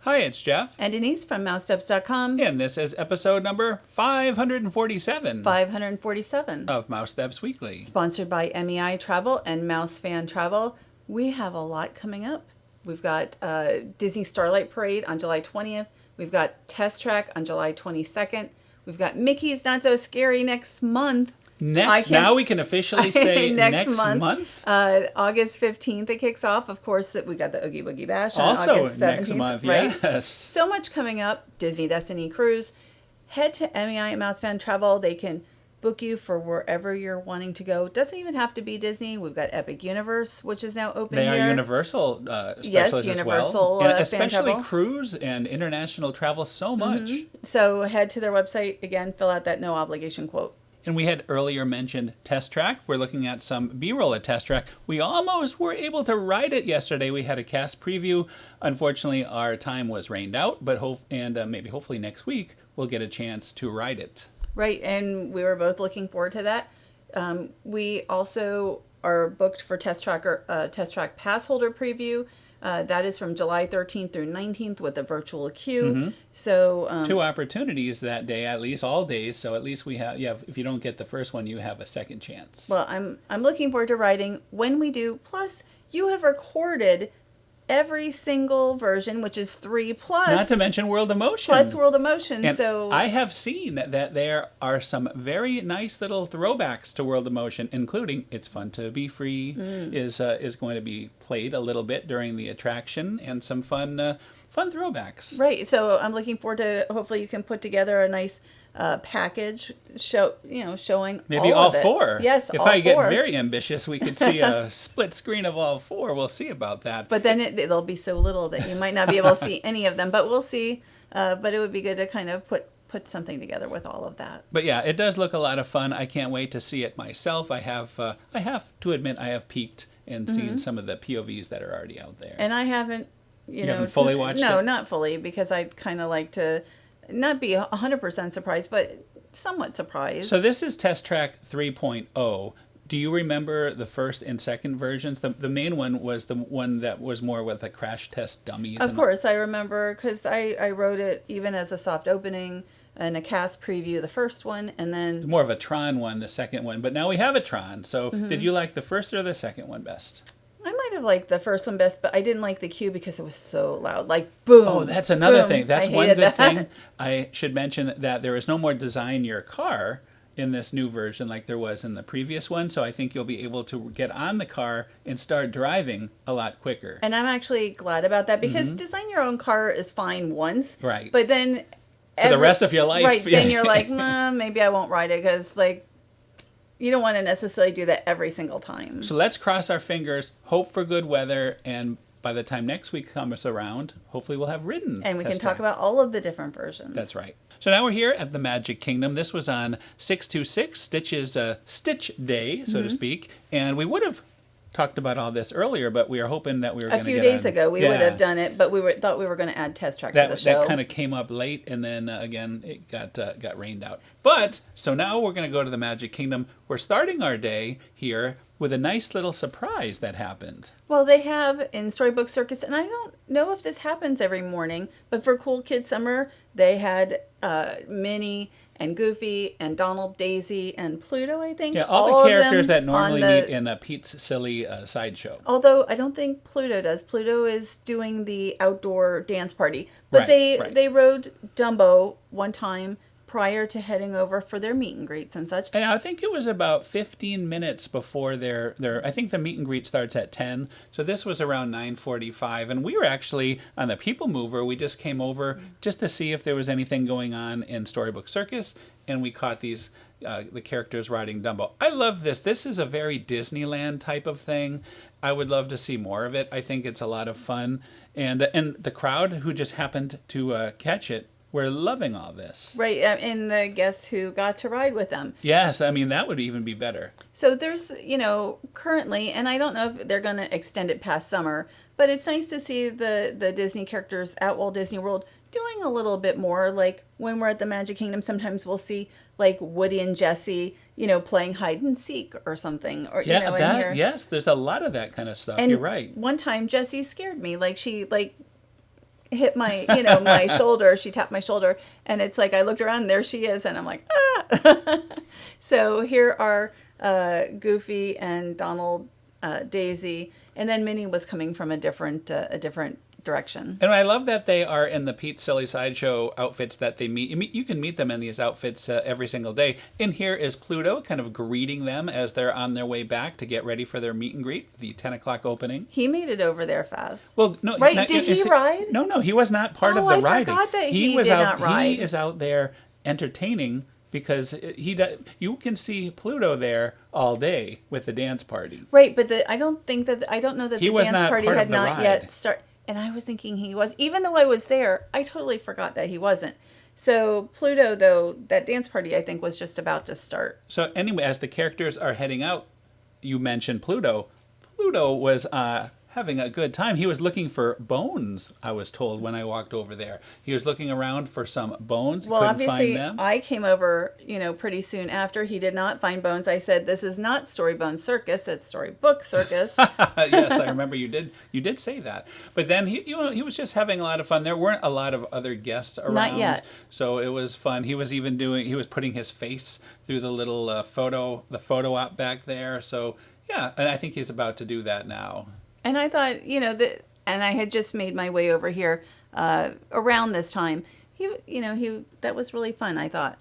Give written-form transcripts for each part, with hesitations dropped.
Hi, it's Jeff. And Denise from MouseSteps.com. And this is episode number 547. 547. Of Mousesteps Weekly. Sponsored by MEI Travel and Mouse Fan Travel. We have a lot coming up. We've got Disney Starlight Parade on July 20th. We've got Test Track on July 22nd. We've got Mickey's Not So Scary next month. Now we can officially say next month. August 15th it kicks off. Of course, we got the Oogie Boogie Bash on also August 17th. Next month, right? Yes. So much coming up. Disney Destiny Cruise. Head to MEI Mouse Fan Travel. They can book you for wherever you're wanting to go. It doesn't even have to be Disney. We've got Epic Universe, which is now open here. They are Universal specialists yes, Universal, as well. And especially cruise and international travel so much. Mm-hmm. So head to their website. Again, fill out that no obligation quote. And we had earlier mentioned Test Track. We're looking at some B-roll at Test Track. We almost were able to ride it yesterday. We had a cast preview. Unfortunately, our time was rained out, but maybe hopefully next week we'll get a chance to ride it. Right, and we were both looking forward to that. We also are booked for Test Track Passholder preview. That is from July 13th through 19th with a virtual queue. Mm-hmm. So 2 opportunities that day, at least all days. So at least we have. If you don't get the first one, you have a second chance. Well, I'm looking forward to riding when we do. Plus, you have recorded every single version, which is 3 plus. Not to mention World of Motion. Plus World of Motion. And so I have seen that there are some very nice little throwbacks to World of Motion, including "It's Fun to Be Free" is going to be played a little bit during the attraction, and some fun throwbacks. Right. So I'm looking forward to. Hopefully, you can put together a nice package showing maybe all all of it. 4. Yes, if all I get 4. very ambitious, we could see a split screen of all 4. We'll see about that. But then it'll be so little that you might not be able to see any of them. But we'll see. But it would be good to kind of put something together with all of that. But yeah, it does look a lot of fun. I can't wait to see it myself. I have to admit, I have peeked and seen some of the POVs that are already out there. And I haven't, you haven't fully watched it? No, not fully, because I'd kind of like to not be 100% surprised, but somewhat surprised. So this is Test Track 3.0. Do you remember the first and second versions? The main one was the one that was more with the crash test dummies. Of course, I remember, because I wrote it even as a soft opening and a cast preview, the first one, and then more of a Tron one, the second one. But now we have a Tron. So did you like the first or the second one best? I might have liked the first one best, but I didn't like the cue because it was so loud. Like, boom. Oh, that's another boom. thing. That's I one hated good that. thing. I should mention that there is no more design your car in this new version like there was in the previous one. So I think you'll be able to get on the car and start driving a lot quicker. And I'm actually glad about that, because design your own car is fine once. Right. But then for the rest of your life. Right. Then you're like, nah, maybe I won't ride it, because you don't want to necessarily do that every single time. So let's cross our fingers, hope for good weather, and by the time next week comes around, hopefully we'll have ridden. And we can talk about all of the different versions. That's right. So now we're here at the Magic Kingdom. This was on 626, Stitch's Stitch Day, so to speak. And we would have talked about all this earlier, but we are hoping that we were going to get a few days ago we would have done it, but we thought we were going to add Test Track to the show. That kind of came up late, and then again it got rained out. But so now we're going to go to the Magic Kingdom. We're starting our day here with a nice little surprise that happened. Well, they have in Storybook Circus, and I don't know if this happens every morning, but for Cool Kids Summer, they had Minnie and Goofy and Donald, Daisy, and Pluto, I think. Yeah, all the characters that normally meet in Pete's Silly sideshow. Although I don't think Pluto does. Pluto is doing the outdoor dance party. But they rode Dumbo one time prior to heading over for their meet and greets and such. And I think it was about 15 minutes before their I think the meet and greet starts at 10. So this was around 9:45. And we were actually on the People Mover. We just came over just to see if there was anything going on in Storybook Circus. And we caught these the characters riding Dumbo. I love this. This is a very Disneyland type of thing. I would love to see more of it. I think it's a lot of fun. And the crowd who just happened to catch it, we're loving all this. Right, and the guests who got to ride with them. Yes, I mean, that would even be better. So there's, currently, and I don't know if they're going to extend it past summer, but it's nice to see the Disney characters at Walt Disney World doing a little bit more. Like when we're at the Magic Kingdom, sometimes we'll see like Woody and Jessie, playing hide and seek or something. Or yes, there's a lot of that kind of stuff. And you're right. One time Jessie scared me. Like she hit my, my shoulder. She tapped my shoulder, and it's like I looked around, and there she is, and I'm like, ah. So here are Goofy and Donald, Daisy, and then Minnie was coming from a different direction. And I love that they are in the Pete Silly Sideshow outfits that they meet. You can meet them in these outfits every single day. And here is Pluto kind of greeting them as they're on their way back to get ready for their meet and greet, the 10 o'clock opening. He made it over there fast. Well, no, right? Did he ride? No, he was not part of the riding. I forgot that he was did out, not ride. He is out there entertaining because you can see Pluto there all day with the dance party. Right, but I don't know that the dance party had not yet started. And I was thinking he was, even though I was there, I totally forgot that he wasn't. So Pluto, though, that dance party, I think, was just about to start. So anyway, as the characters are heading out, you mentioned Pluto. Pluto was having a good time. He was looking for bones, I was told, when I walked over there. He was looking around for some bones. Well, couldn't obviously, find them. I came over, pretty soon after. He did not find bones. I said, this is not Storybook Circus, it's Storybook Circus. Yes, I remember you did say that. But then he was just having a lot of fun. There weren't a lot of other guests around. Not yet. So it was fun. He was putting his face through the little photo op back there. So yeah, and I think he's about to do that now. And I thought, and I had just made my way over here around this time. That was really fun. I thought.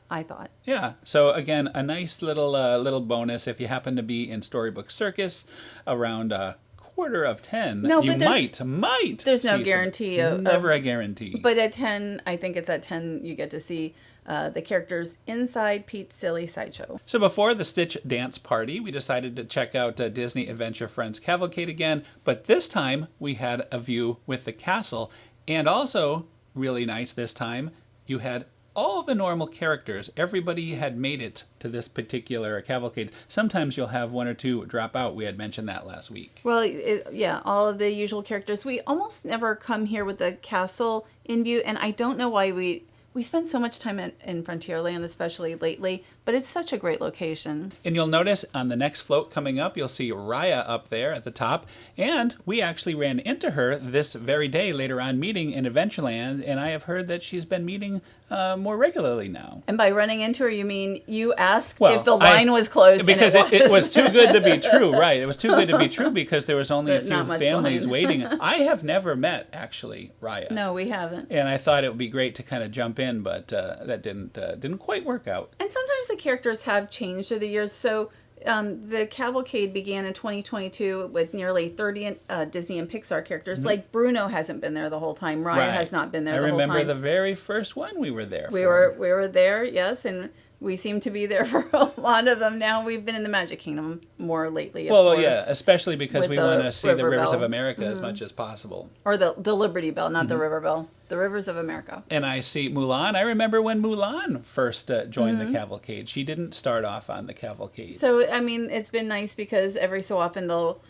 Yeah. So again, a nice little bonus if you happen to be in Storybook Circus around 9:45. No, you but might. There's no guarantee never a guarantee. But at 10, I think it's at 10 you get to see the characters inside Pete's Silly Sideshow. So before the Stitch dance party, we decided to check out Disney Adventure Friends Cavalcade again, but this time we had a view with the castle, and also, really nice this time, you had all the normal characters. Everybody had made it to this particular cavalcade. Sometimes you'll have one or two drop out. We had mentioned that last week. Well, yeah, all of the usual characters. We almost never come here with the castle in view, and I don't know why we spend so much time in Frontierland, especially lately, but it's such a great location. And you'll notice on the next float coming up, you'll see Raya up there at the top. And we actually ran into her this very day later on meeting in Adventureland, and I have heard that she's been meeting more regularly now. And by running into her, you mean you asked if the line was closed? Because it was too good to be true, right? It was too good to be true because there was only a few families waiting. I have never met, actually, Raya. No, we haven't. And I thought it would be great to kind of jump in, but that didn't quite work out. And sometimes the characters have changed through the years. So the cavalcade began in 2022 with nearly 30 Disney and Pixar characters. Mm-hmm. Like Bruno hasn't been there the whole time. Raya has not been there the whole time. I remember the very first one we were there we were there, yes, and we seem to be there for a lot of them now. We've been in the Magic Kingdom more lately, of course, yeah, especially because we want to see the Rivers of America as much as possible. Or the Liberty Belle, not the River Belle. The Rivers of America. And I see Mulan. I remember when Mulan first joined the cavalcade. She didn't start off on the cavalcade. So, I mean, it's been nice because every so often they'll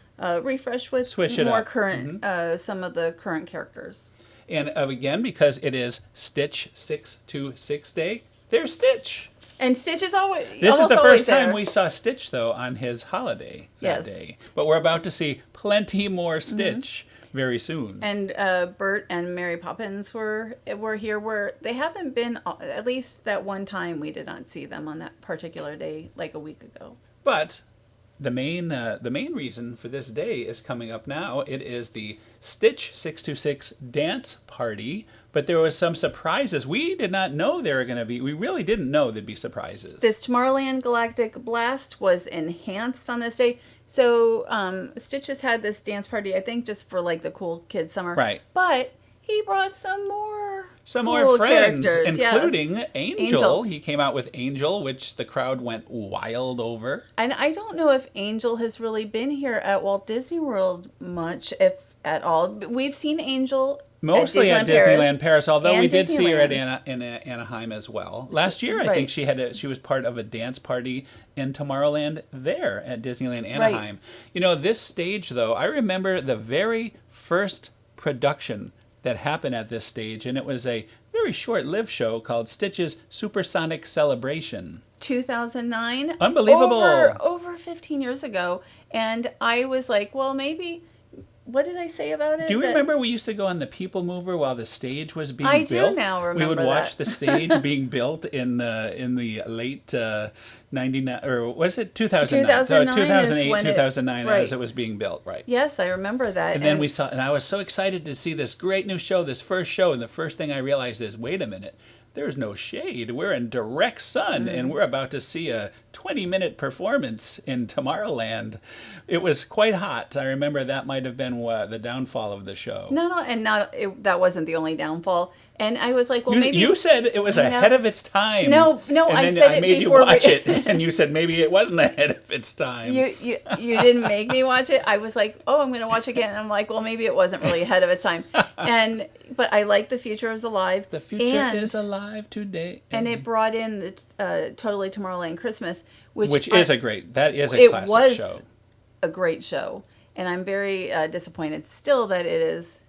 refresh with more current, some of the current characters. And again, because it is Stitch 626 Day, there's Stitch. And Stitch is always This is the first time we saw Stitch, though, on his holiday that day. But we're about to see plenty more Stitch very soon. And Bert and Mary Poppins were here. They haven't been, at least that one time we did not see them on that particular day, like a week ago. But the main reason for this day is coming up now. It is the Stitch 626 dance party. But there was some surprises. We did not know there were going to be. We really didn't know there'd be surprises. This Tomorrowland Galactic Blast was enhanced on this day. So Stitch has had this dance party, I think, just for like the cool kids summer. Right. But he brought some more friends, characters, including Angel. He came out with Angel, which the crowd went wild over. And I don't know if Angel has really been here at Walt Disney World much, if at all. We've seen Angel mostly at Disneyland Paris, although we did Disneyland. see her at Anaheim as well. Last year, I think she was part of a dance party in Tomorrowland there at Disneyland Anaheim. Right. You know, this stage, though, I remember the very first production that happened at this stage, and it was a very short-lived show called Stitch's Supersonic Celebration. 2009. Unbelievable. Over 15 years ago. And I was like, well, maybe what did I say about it? Do you remember we used to go on the People Mover while the stage was being I built? do now remember We would watch that. the stage being built in the late 99, or was it 2009? 2009 is 2009 right. as it was being built, right? Yes, I remember that. And then we saw, and I was so excited to see this great new show, this first show, and the first thing I realized is, wait a minute, there's no shade. We're in direct sun, and we're about to see a 20-minute performance in Tomorrowland. It was quite hot. I remember that might have been the downfall of the show. That wasn't the only downfall. And I was like, well, maybe you said it was ahead of its time. No, and I then said I it made before you watch it, and you said maybe it wasn't ahead of its time. You didn't make me watch it. I was like, oh, I'm going to watch it again. And I'm like, well, maybe it wasn't really ahead of its time. But I like The Future is Alive. The future is alive today. And it brought in the Totally Tomorrowland Christmas, which is a classic show. A great show. And I'm very disappointed still that it is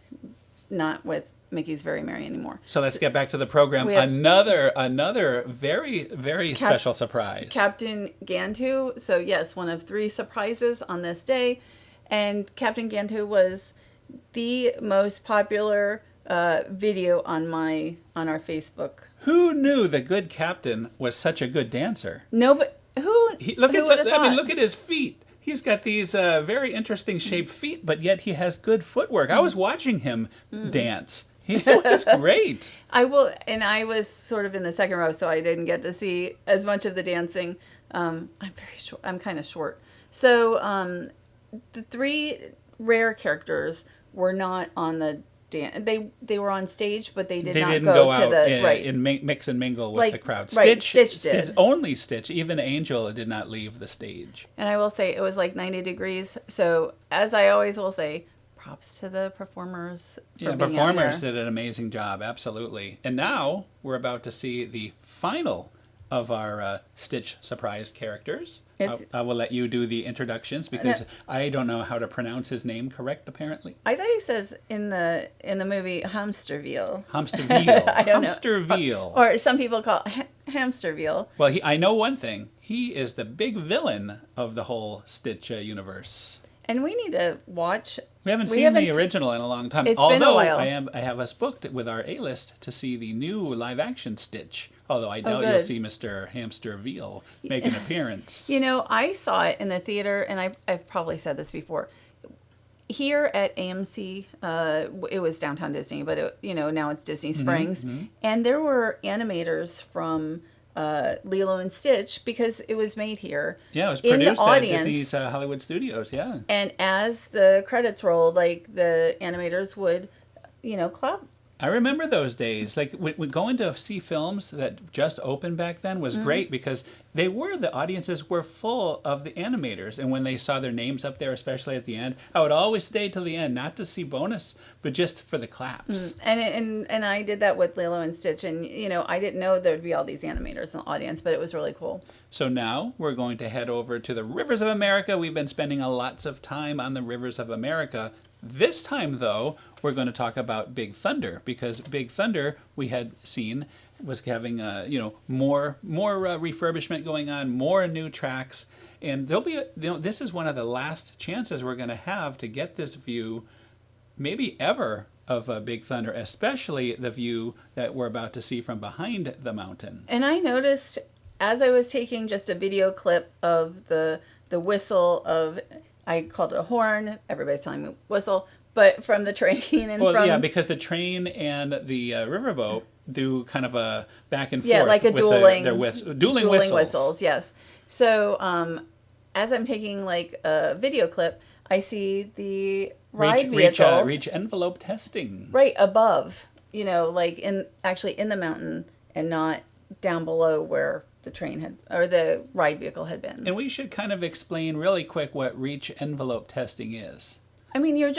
not with Mickey's Very Merry anymore. So let's get back to the program. Another very, very special surprise. Captain Gantu. So yes, one of 3 surprises on this day. And Captain Gantu was the most popular video on our Facebook. Who knew the good captain was such a good dancer? No, but look at his feet. He's got these very interesting shaped feet, but yet he has good footwork. I was watching him dance. He was great. I was sort of in the second row, so I didn't get to see as much of the dancing. I'm very short. I'm kind of short. So the 3 rare characters were not on the dance. They were on stage, but they didn't go out the right and mix and mingle with the crowd. Right, Stitch did. Only Stitch. Even Angel did not leave the stage. And I will say it was like 90 degrees. So as I always will say, props to the performers. Performers did an amazing job. Absolutely. And now we're about to see the final of our Stitch surprise characters. I will let you do the introductions because I don't know how to pronounce his name correct, apparently. I thought he says in the movie Hämsterviel. Hämsterviel. I don't Hämsterviel. Or some people call it Hämsterviel. Well, I know one thing. He is the big villain of the whole Stitch universe. And we need to watch. We haven't seen the original in a long time. It's been a while. I have us booked with our A-list to see the new live-action Stitch. Although I doubt you'll see Mr. Hämsterviel make an appearance. I saw it in the theater, and I've probably said this before. Here at AMC, it was Downtown Disney, but now it's Disney Springs, and there were animators from Lilo and Stitch because it was made here. Yeah, it was produced at Disney's Hollywood Studios. Yeah, and as the credits rolled, like the animators would, clap. I remember those days. Like going to see films that just opened back then was great because the audiences were full of the animators, and when they saw their names up there, especially at the end, I would always stay till the end, not to see bonus, but just for the claps. And I did that with Lilo and Stitch, and I didn't know there'd be all these animators in the audience, but it was really cool. So now we're going to head over to the Rivers of America. We've been spending lots of time on the Rivers of America. This time, though, we're going to talk about Big Thunder because Big Thunder we had seen was having more refurbishment going on, more new tracks, and there'll be this is one of the last chances we're going to have to get this view, maybe ever, of Big Thunder, especially the view that we're about to see from behind the mountain. And I noticed as I was taking just a video clip of the whistle of, I called it a horn, everybody's telling me whistle, but from the train and because the train and the riverboat do kind of a back and forth. Yeah, like a dueling whistles. Yes. So as I'm taking like a video clip, I see the ride vehicle. Reach envelope testing. Right above, like in the mountain and not down below where the train had, or the ride vehicle had been. And we should kind of explain really quick what reach envelope testing is. I mean, they're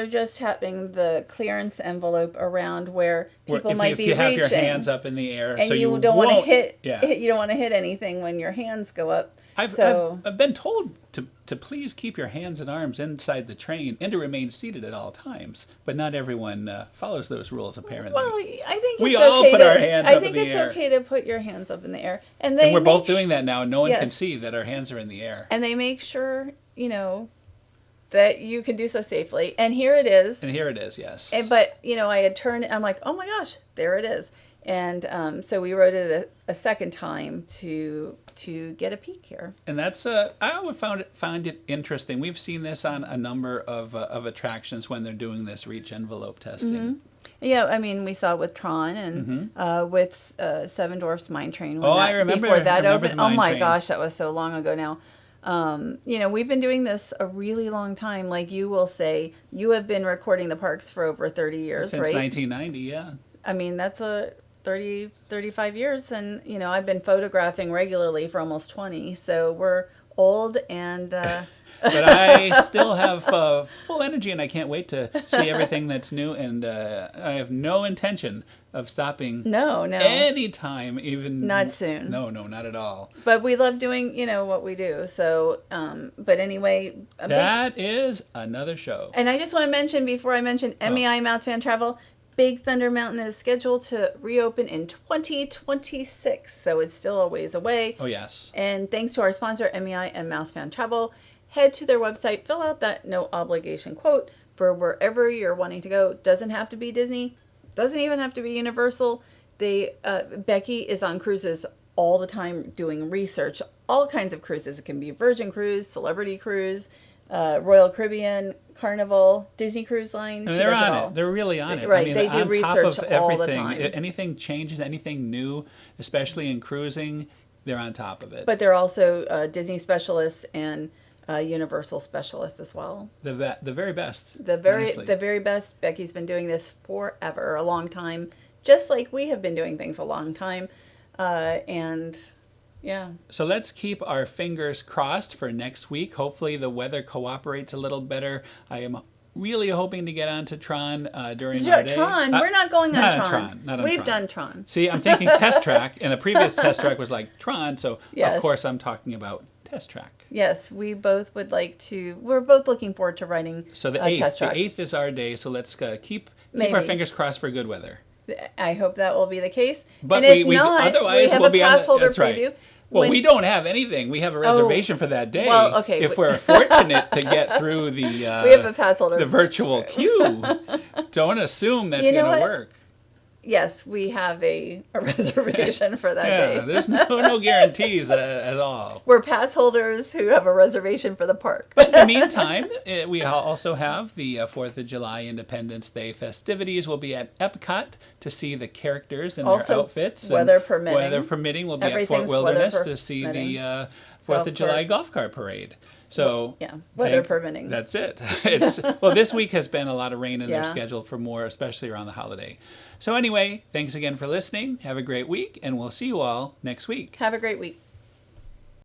just having the clearance envelope around where people might be reaching. If you have your hands up in the air, and so you don't want to hit. Yeah. You don't want to hit anything when your hands go up. I've been told to please keep your hands and arms inside the train and to remain seated at all times, but not everyone follows those rules apparently. Well, I think we all put our hands up in the air. I think it's okay to put your hands up in the air, and we're both doing that now. No one can see that our hands are in the air, and they make sure that you can do so safely. And here it is. And here it is, yes. But, I had turned, I'm like, oh my gosh, there it is. And so we wrote it a second time to get a peek here. And that's I always found it interesting. We've seen this on a number of attractions when they're doing this reach envelope testing. Mm-hmm. Yeah, I mean, we saw it with Tron and with Seven Dwarfs Mine Train. When I remember. Before that opened. Oh my train. gosh, that was so long ago now. We've been doing this a really long time. Like you will say, you have been recording the parks for over 30 years, Since right? 1990, yeah. I mean, that's 35 years. And, I've been photographing regularly for almost 20. So we're old and... But I still have full energy, and I can't wait to see everything that's new. And I have no intention of stopping. No. Anytime, even. Not soon. No, not at all. But we love doing, what we do. So, but anyway. That is another show. And I just want to mention, before I mention MEI Mouse Fan Travel, Big Thunder Mountain is scheduled to reopen in 2026. So it's still a ways away. Oh, yes. And thanks to our sponsor, MEI and Mouse Fan Travel. Head to their website, fill out that no obligation quote for wherever you're wanting to go. Doesn't have to be Disney, doesn't even have to be Universal. Becky is on cruises all the time doing research, all kinds of cruises. It can be Virgin Cruise, Celebrity Cruise, Royal Caribbean, Carnival, Disney Cruise Line. And they're on it. They're really on it. Right, I mean, they do on research top of all the everything. time. Anything changes, anything new, especially in cruising, they're on top of it. But they're also Disney specialists and Universal specialists as well. The very best. The very best. Becky's been doing this forever, a long time, just like we have been doing things a long time. And yeah. So let's keep our fingers crossed for next week. Hopefully the weather cooperates a little better. I am really hoping to get onto Tron during our day. Tron? We're not going on Tron. Not on We've Tron. done Tron. See, I'm thinking Test Track, and the previous Test Track was like Tron, so Yes. of course I'm talking about Test Track. Yes, we both would like to. We're both looking forward to riding So the Test Track. 8th is our day, so let's keep our Maybe. fingers crossed for good weather. I hope that will be the case. But and if we not, otherwise we have we'll a be on pass holder that's right. preview. Well, we don't have anything. We have a reservation for that day. Well, okay, if but- we're fortunate to get through the We have a pass holder. the virtual queue, don't assume that's You know going to what? work. Yes, we have a reservation for that Yeah, day. there's no guarantees at all. We're pass holders who have a reservation for the park. But in the meantime, we also have the 4th of July Independence Day festivities. We'll be at Epcot to see the characters in Also, their outfits. weather and permitting. Weather permitting, we'll be at Fort Everything's Wilderness weather to see permitting. the 4th Golf of July cart. golf cart parade. So Yeah, weather permitting. That's it. This week has been a lot of rain in their Yeah. schedule for more, especially around the holiday. So anyway, thanks again for listening. Have a great week, and we'll see you all next week. Have a great week.